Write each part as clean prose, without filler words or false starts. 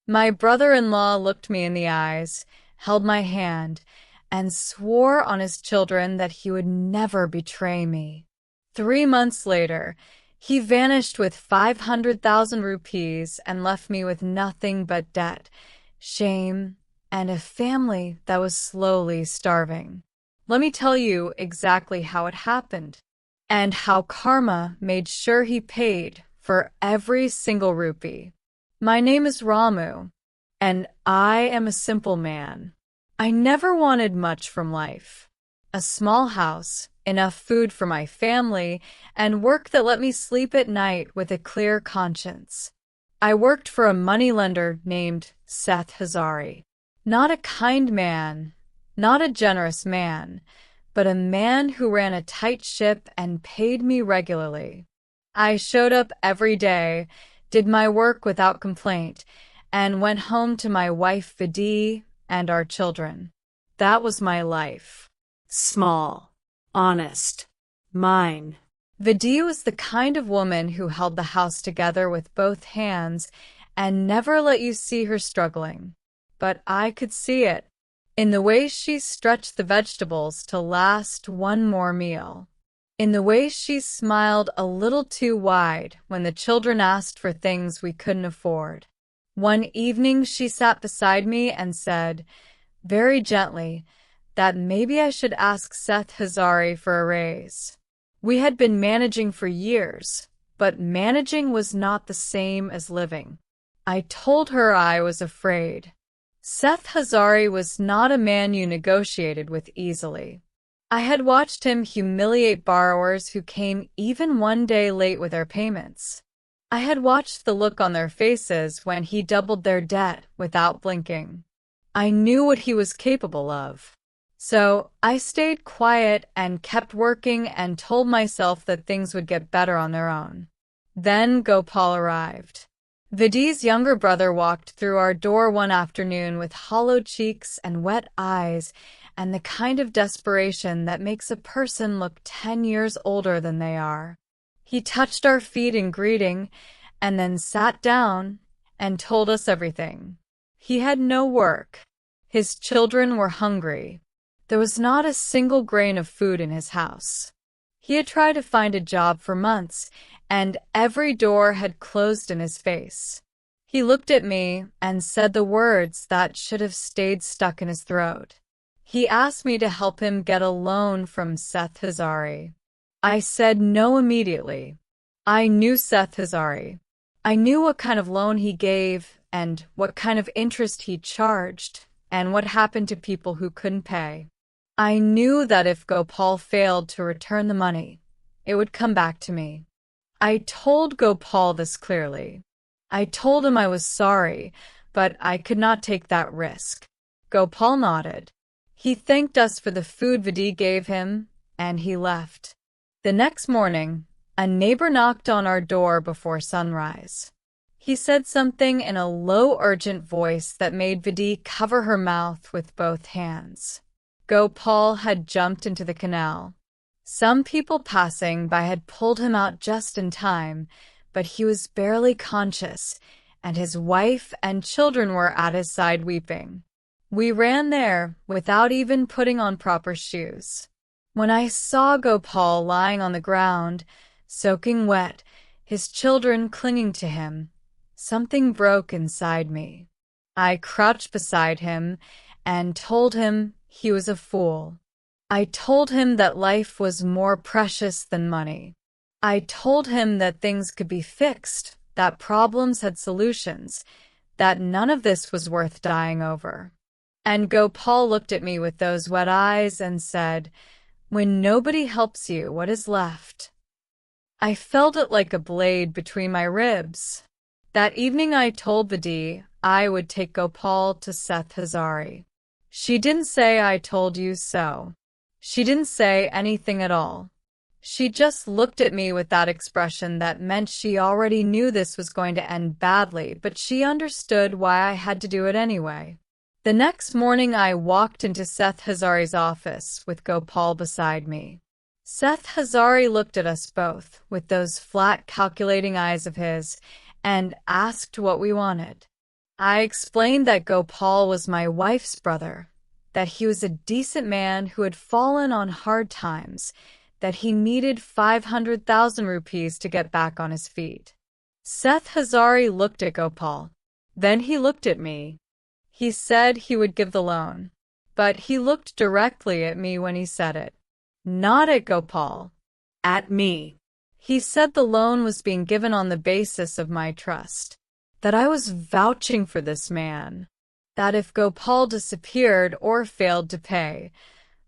My brother-in-law looked me in the eyes, held my hand, and swore on his children that he would never betray me. 3 months later, he vanished with 500,000 rupees and left me with nothing but debt, shame, and a family that was slowly starving. Let me tell you exactly how it happened, and how karma made sure he paid for every single rupee. My name is Ramu, and I am a simple man. I never wanted much from life. A small house, enough food for my family, and work that let me sleep at night with a clear conscience. I worked for a moneylender named Seth Hazari. Not a kind man, not a generous man, but a man who ran a tight ship and paid me regularly. I showed up every day, did my work without complaint, and went home to my wife Vidhi and our children. That was my life. Small, honest, mine. Vidhi was the kind of woman who held the house together with both hands and never let you see her struggling. But I could see it in the way she stretched the vegetables to last one more meal, in the way she smiled a little too wide when the children asked for things we couldn't afford. One evening she sat beside me and said, very gently, that maybe I should ask Seth Hazari for a raise. We had been managing for years, but managing was not the same as living. I told her I was afraid. Seth Hazari was not a man you negotiated with easily. I had watched him humiliate borrowers who came even one day late with their payments. I had watched the look on their faces when he doubled their debt without blinking. I knew what he was capable of. So I stayed quiet and kept working and told myself that things would get better on their own. Then Gopal arrived. Vidhi's younger brother walked through our door one afternoon with hollow cheeks and wet eyes and the kind of desperation that makes a person look 10 years older than they are. He touched our feet in greeting and then sat down and told us everything. He had no work. His children were hungry. There was not a single grain of food in his house. He had tried to find a job for months, and every door had closed in his face. He looked at me and said the words that should have stayed stuck in his throat. He asked me to help him get a loan from Seth Hazari. I said no immediately. I knew Seth Hazari. I knew what kind of loan he gave and what kind of interest he charged and what happened to people who couldn't pay. I knew that if Gopal failed to return the money, it would come back to me. I told Gopal this clearly. I told him I was sorry, but I could not take that risk. Gopal nodded. He thanked us for the food Vidhi gave him, and he left. The next morning, a neighbor knocked on our door before sunrise. He said something in a low, urgent voice that made Vidhi cover her mouth with both hands. Gopal had jumped into the canal. Some people passing by had pulled him out just in time, but he was barely conscious, and his wife and children were at his side weeping. We ran there without even putting on proper shoes. When I saw Gopal lying on the ground, soaking wet, his children clinging to him, something broke inside me. I crouched beside him and told him he was a fool. I told him that life was more precious than money. I told him that things could be fixed, that problems had solutions, that none of this was worth dying over. And Gopal looked at me with those wet eyes and said, "When nobody helps you, what is left?" I felt it like a blade between my ribs. That evening I told Vidhi I would take Gopal to Seth Hazari. She didn't say I told you so. She didn't say anything at all. She just looked at me with that expression that meant she already knew this was going to end badly, but she understood why I had to do it anyway. The next morning I walked into Seth Hazari's office with Gopal beside me. Seth Hazari looked at us both with those flat, calculating eyes of his and asked what we wanted. I explained that Gopal was my wife's brother, that he was a decent man who had fallen on hard times, that he needed 500,000 rupees to get back on his feet. Seth Hazari looked at Gopal. Then he looked at me. He said he would give the loan, but he looked directly at me when he said it. Not at Gopal. At me. He said the loan was being given on the basis of my trust, that I was vouching for this man, that if Gopal disappeared or failed to pay,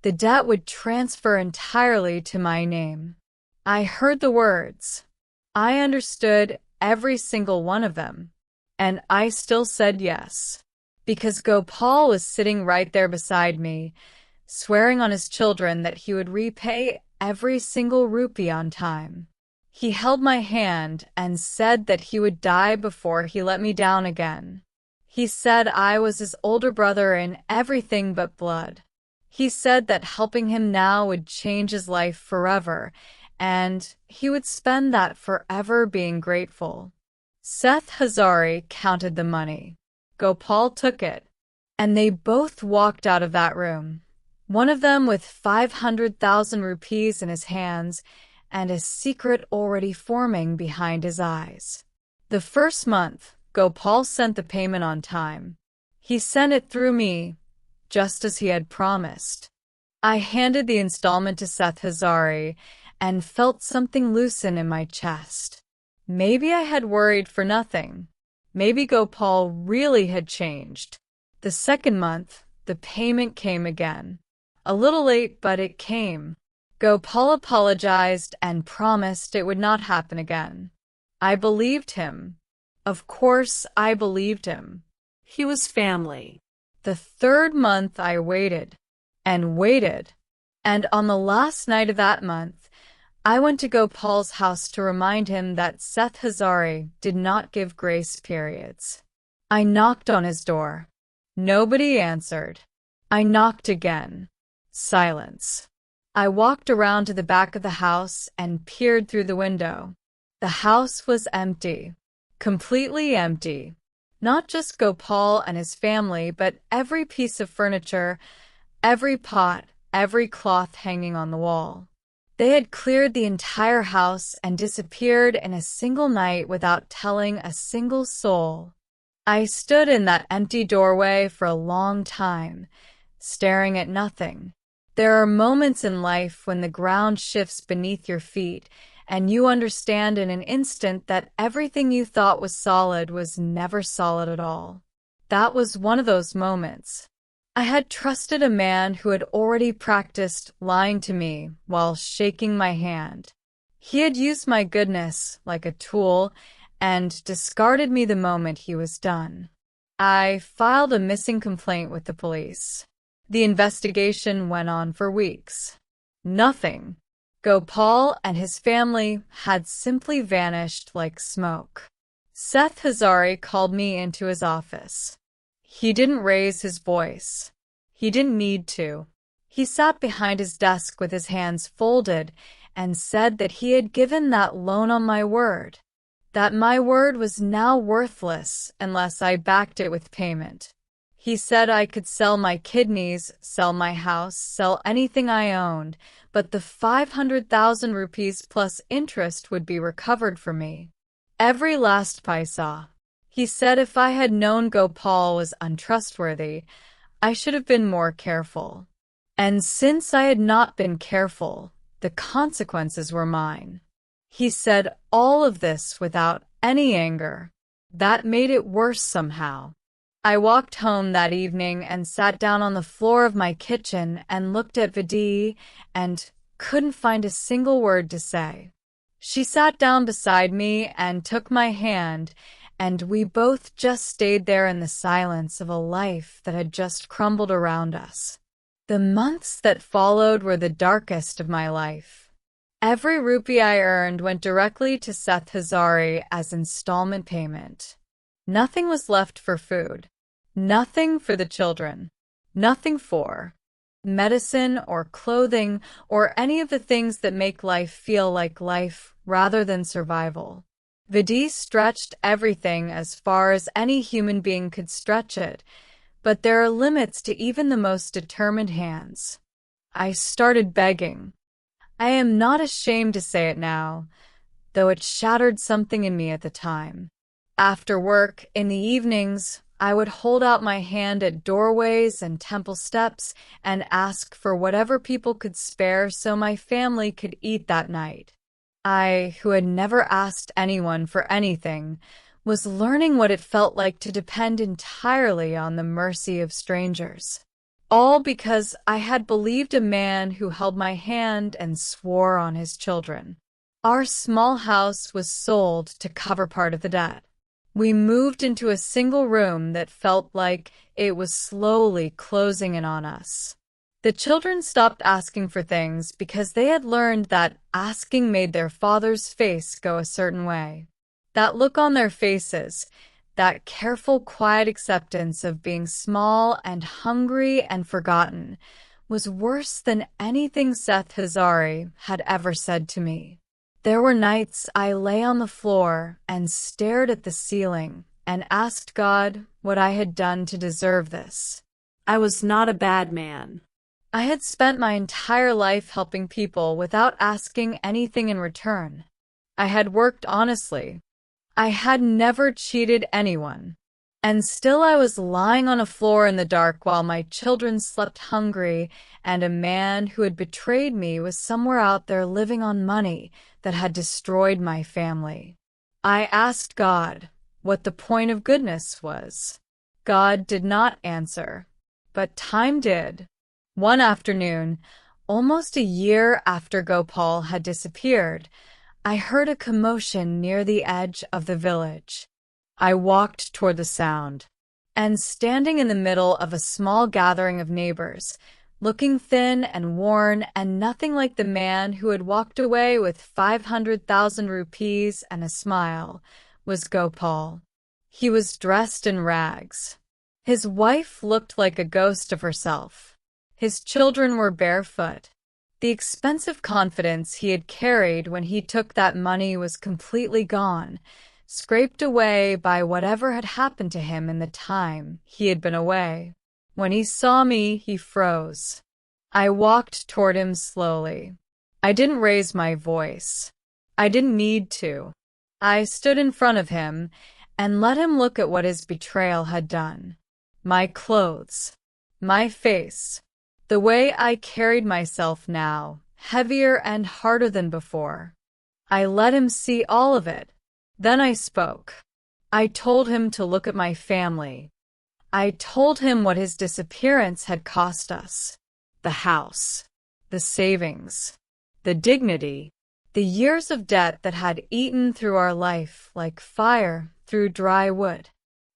the debt would transfer entirely to my name. I heard the words. I understood every single one of them, and I still said yes, because Gopal was sitting right there beside me, swearing on his children that he would repay every single rupee on time. He held my hand and said that he would die before he let me down again. He said I was his older brother in everything but blood. He said that helping him now would change his life forever, and he would spend that forever being grateful. Seth Hazari counted the money. Gopal took it, and they both walked out of that room, one of them with 500,000 rupees in his hands and a secret already forming behind his eyes. The first month, Gopal sent the payment on time. He sent it through me, just as he had promised. I handed the installment to Seth Hazari and felt something loosen in my chest. Maybe I had worried for nothing. Maybe Gopal really had changed. The second month, the payment came again. A little late, but it came. Gopal apologized and promised it would not happen again. I believed him. Of course, I believed him. He was family. The third month I waited and waited, and on the last night of that month, I went to Gopal's house to remind him that Seth Hazari did not give grace periods. I knocked on his door. Nobody answered. I knocked again. Silence. I walked around to the back of the house and peered through the window. The house was empty. Completely empty. Not just Gopal and his family, but every piece of furniture, every pot, every cloth hanging on the wall. They had cleared the entire house and disappeared in a single night without telling a single soul. I stood in that empty doorway for a long time, staring at nothing. There are moments in life when the ground shifts beneath your feet, and you understand in an instant that everything you thought was solid was never solid at all. That was one of those moments. I had trusted a man who had already practiced lying to me while shaking my hand. He had used my goodness like a tool and discarded me the moment he was done. I filed a missing complaint with the police. The investigation went on for weeks. Nothing. Gopal and his family had simply vanished like smoke. Seth Hazari called me into his office. He didn't raise his voice. He didn't need to. He sat behind his desk with his hands folded and said that he had given that loan on my word, that my word was now worthless unless I backed it with payment. He said I could sell my kidneys, sell my house, sell anything I owned, but the 500,000 rupees plus interest would be recovered for me. Every last paisa. He said if I had known Gopal was untrustworthy, I should have been more careful. And since I had not been careful, the consequences were mine. He said all of this without any anger. That made it worse somehow. I walked home that evening and sat down on the floor of my kitchen and looked at Vidhi and couldn't find a single word to say. She sat down beside me and took my hand, and we both just stayed there in the silence of a life that had just crumbled around us. The months that followed were the darkest of my life. Every rupee I earned went directly to Seth Hazari as installment payment. Nothing was left for food. Nothing for the children. Nothing for medicine or clothing or any of the things that make life feel like life rather than survival. Vidhi stretched everything as far as any human being could stretch it, but there are limits to even the most determined hands. I started begging. I am not ashamed to say it now, though it shattered something in me at the time. After work, in the evenings, I would hold out my hand at doorways and temple steps and ask for whatever people could spare so my family could eat that night. I, who had never asked anyone for anything, was learning what it felt like to depend entirely on the mercy of strangers. All because I had believed a man who held my hand and swore on his children. Our small house was sold to cover part of the debt. We moved into a single room that felt like it was slowly closing in on us. The children stopped asking for things because they had learned that asking made their father's face go a certain way. That look on their faces, that careful, quiet acceptance of being small and hungry and forgotten, was worse than anything Seth Hazari had ever said to me. There were nights I lay on the floor and stared at the ceiling and asked God what I had done to deserve this. I was not a bad man. I had spent my entire life helping people without asking anything in return. I had worked honestly. I had never cheated anyone. And still I was lying on a floor in the dark while my children slept hungry, and a man who had betrayed me was somewhere out there living on money that had destroyed my family. I asked God what the point of goodness was. God did not answer, but time did. One afternoon, almost a year after Gopal had disappeared, I heard a commotion near the edge of the village. I walked toward the sound, and standing in the middle of a small gathering of neighbors, looking thin and worn and nothing like the man who had walked away with 500,000 rupees and a smile, was Gopal. He was dressed in rags. His wife looked like a ghost of herself. His children were barefoot. The expensive confidence he had carried when he took that money was completely gone, scraped away by whatever had happened to him in the time he had been away. When he saw me, he froze. I walked toward him slowly. I didn't raise my voice. I didn't need to. I stood in front of him and let him look at what his betrayal had done. My clothes, my face, the way I carried myself now, heavier and harder than before. I let him see all of it. Then I spoke. I told him to look at my family. I told him what his disappearance had cost us. The house, the savings, the dignity, the years of debt that had eaten through our life like fire through dry wood.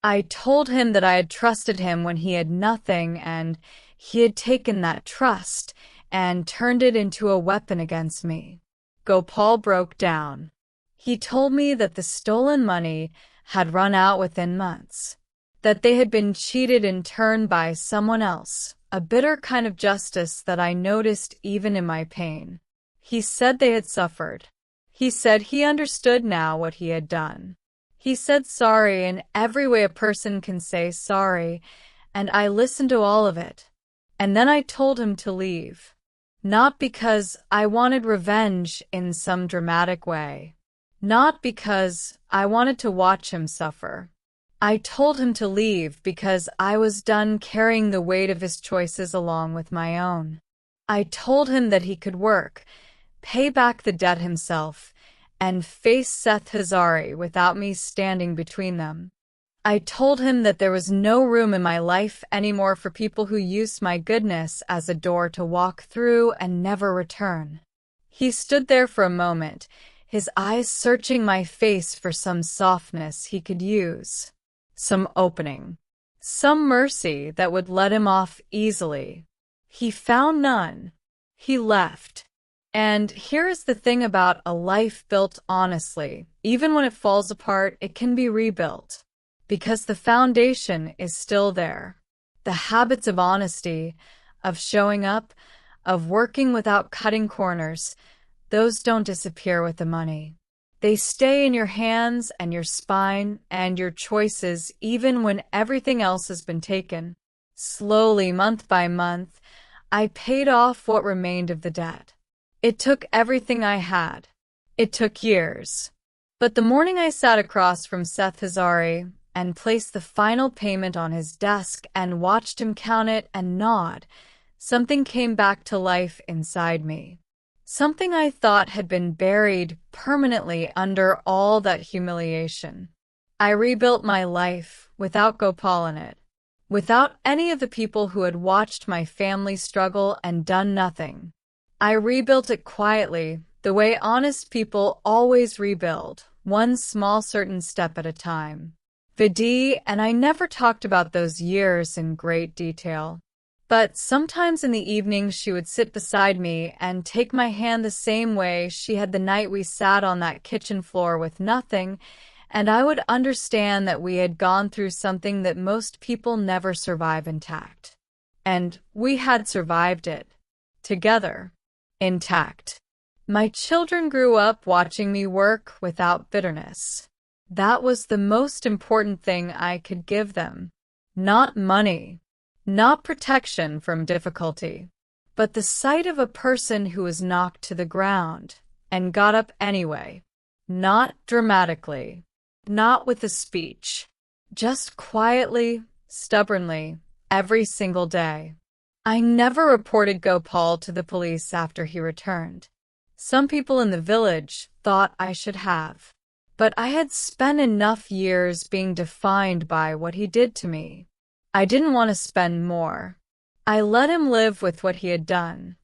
I told him that I had trusted him when he had nothing, and he had taken that trust and turned it into a weapon against me. Gopal broke down. He told me that the stolen money had run out within months, that they had been cheated in turn by someone else, a bitter kind of justice that I noticed even in my pain. He said they had suffered. He said he understood now what he had done. He said sorry in every way a person can say sorry, and I listened to all of it. And then I told him to leave. Not because I wanted revenge in some dramatic way. Not because I wanted to watch him suffer. I told him to leave because I was done carrying the weight of his choices along with my own. I told him that he could work, pay back the debt himself, and face Seth Hazari without me standing between them. I told him that there was no room in my life anymore for people who used my goodness as a door to walk through and never return. He stood there for a moment, his eyes searching my face for some softness he could use, some opening, some mercy that would let him off easily. He found none. He left. And here is the thing about a life built honestly. Even when it falls apart, it can be rebuilt. Because the foundation is still there. The habits of honesty, of showing up, of working without cutting corners, those don't disappear with the money. They stay in your hands and your spine and your choices even when everything else has been taken. Slowly, month by month, I paid off what remained of the debt. It took everything I had. It took years. But the morning I sat across from Seth Hazari and placed the final payment on his desk and watched him count it and nod, something came back to life inside me. Something I thought had been buried permanently under all that humiliation. I rebuilt my life without Gopal in it, without any of the people who had watched my family struggle and done nothing. I rebuilt it quietly, the way honest people always rebuild, one small certain step at a time. Vidhi and I never talked about those years in great detail. But sometimes in the evening she would sit beside me and take my hand the same way she had the night we sat on that kitchen floor with nothing, and I would understand that we had gone through something that most people never survive intact. And we had survived it. Together. Intact. My children grew up watching me work without bitterness. That was the most important thing I could give them. Not money. Not protection from difficulty, but the sight of a person who was knocked to the ground and got up anyway. Not dramatically, not with a speech, just quietly, stubbornly, every single day. I never reported Gopal to the police after he returned. Some people in the village thought I should have, but I had spent enough years being defined by what he did to me. I didn't want to spend more. I let him live with what he had done.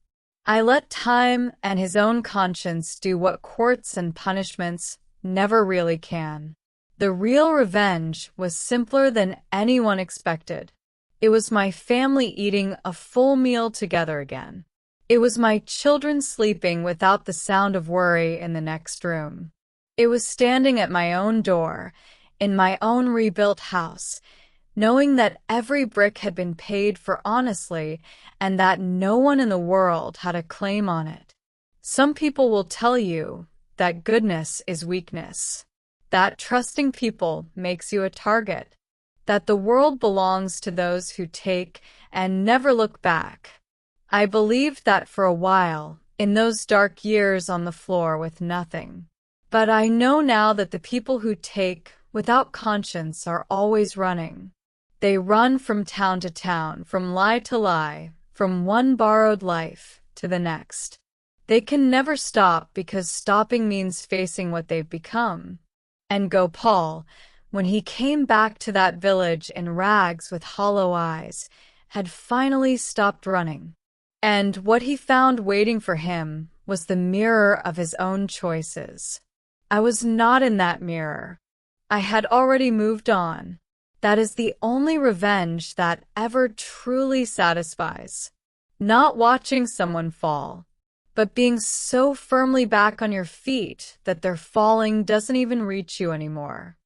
I let time and his own conscience do what courts and punishments never really can. The real revenge was simpler than anyone expected. It was my family eating a full meal together again. It was my children sleeping without the sound of worry in the next room. It was standing at my own door, in my own rebuilt house, knowing that every brick had been paid for honestly and that no one in the world had a claim on it. Some people will tell you that goodness is weakness, that trusting people makes you a target, that the world belongs to those who take and never look back. I believed that for a while, in those dark years on the floor with nothing. But I know now that the people who take without conscience are always running. They run from town to town, from lie to lie, from one borrowed life to the next. They can never stop because stopping means facing what they've become. And Gopal, when he came back to that village in rags with hollow eyes, had finally stopped running. And what he found waiting for him was the mirror of his own choices. I was not in that mirror. I had already moved on. That is the only revenge that ever truly satisfies. Not watching someone fall, but being so firmly back on your feet that their falling doesn't even reach you anymore.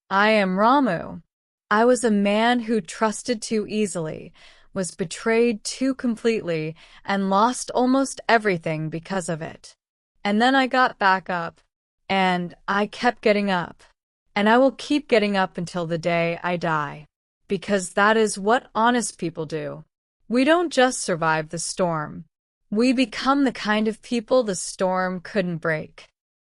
I am Ramu. I was a man who trusted too easily, was betrayed too completely, and lost almost everything because of it. And then I got back up, and I kept getting up. And I will keep getting up until the day I die. Because that is what honest people do. We don't just survive the storm. We become the kind of people the storm couldn't break.